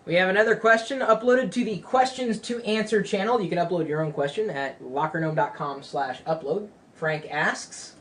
We have another question uploaded to the Questions to Answer channel. You can upload your own question at lockergnome.com/upload. Frank asks,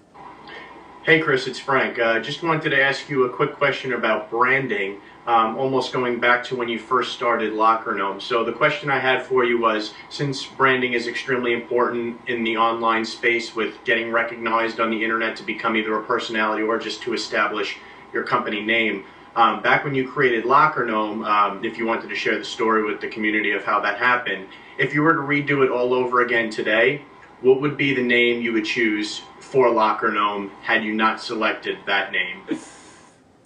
Hey Chris, it's Frank. Just wanted to ask you a quick question about branding, almost going back to when you first started Locker Gnome. So the question I had for you was, since branding is extremely important in the online space with getting recognized on the internet to become either a personality or just to establish your company name, back when you created Locker Gnome, if you wanted to share the story with the community of how that happened, if you were to redo it all over again today, what would be the name you would choose for Locker Gnome had you not selected that name?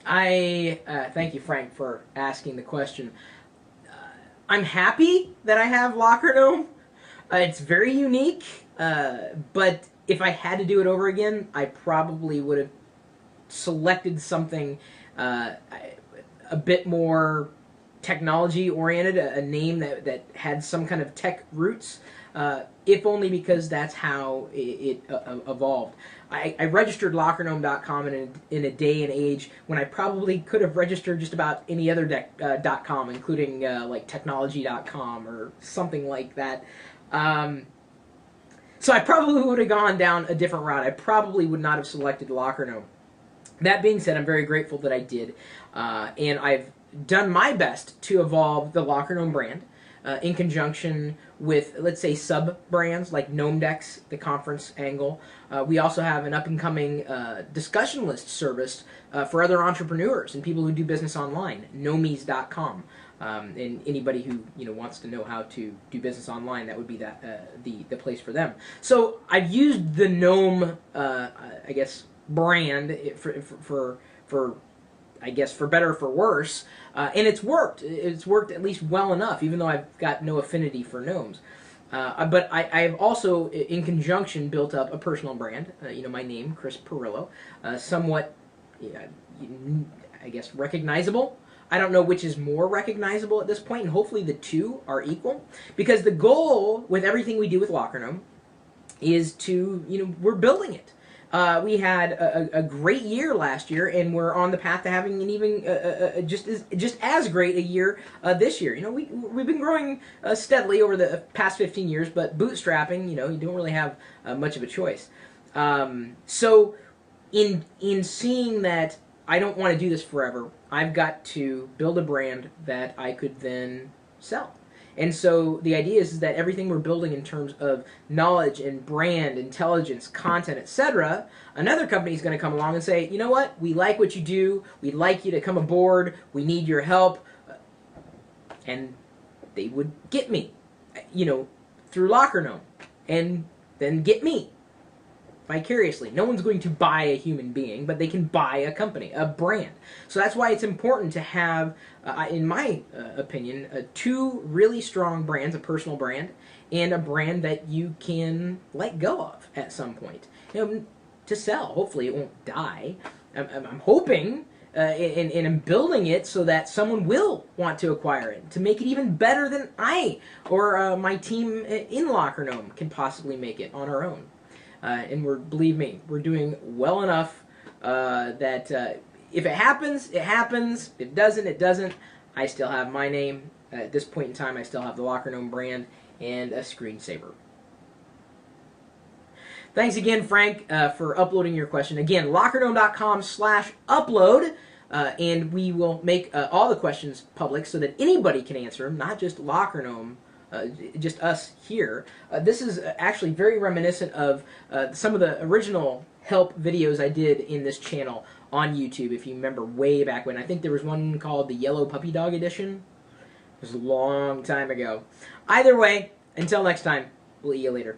I thank you, Frank, for asking the question. I'm happy that I have Locker Gnome. It's very unique, but if I had to do it over again, I probably would have selected something a bit more technology oriented, a name that had some kind of tech roots, if only because that's how it evolved. I registered lockergnome.com in a day and age when I probably could have registered just about any other .com, including like technology.com or something like that. So I probably would have gone down a different route. I probably would not have selected Lockergnome. That being said, I'm very grateful that I did, and I've done my best to evolve the Lockergnome brand in conjunction with, let's say, sub-brands like Gnomedex, the conference angle. We also have an up-and-coming discussion list service for other entrepreneurs and people who do business online, gnomies.com. And anybody who wants to know how to do business online, that would be the place for them. So I've used the Gnome, I guess, brand for I guess for better or for worse, and it's worked. It's worked at least well enough, even though I've got no affinity for gnomes. But I've also, in conjunction, built up a personal brand. My name, Chris Pirillo, somewhat, I guess, recognizable. I don't know which is more recognizable at this point, and hopefully the two are equal. Because the goal with everything we do with Lockergnome is to, we're building it. We had a great year last year, and we're on the path to having an even just as great a year this year. We've been growing steadily over the past 15 years, but bootstrapping, you don't really have much of a choice. So, in seeing that I don't want to do this forever, I've got to build a brand that I could then sell. And so the idea is that everything we're building in terms of knowledge and brand, intelligence, content, etc., another company is going to come along and say, you know what, we like what you do, we'd like you to come aboard, we need your help, and they would get me, through Lockergnome, and then get me vicariously. No one's going to buy a human being, but they can buy a company, a brand. So that's why it's important to have, in my opinion, two really strong brands, a personal brand and a brand that you can let go of at some point, to sell. Hopefully it won't die. I'm hoping and I'm building it so that someone will want to acquire it, to make it even better than I or my team in Lockergnome can possibly make it on our own. And believe me, we're doing well enough that if it happens, it happens. If it doesn't, it doesn't. I still have my name. At this point in time, I still have the Lockergnome brand and a screensaver. Thanks again, Frank, for uploading your question. Again, lockergnome.com/upload, and we will make all the questions public so that anybody can answer them, not just Lockergnome. Just us here. This is actually very reminiscent of some of the original help videos I did in this channel on YouTube, if you remember way back when. I think there was one called the Yellow Puppy Dog Edition. It was a long time ago. Either way, until next time, we'll see you later.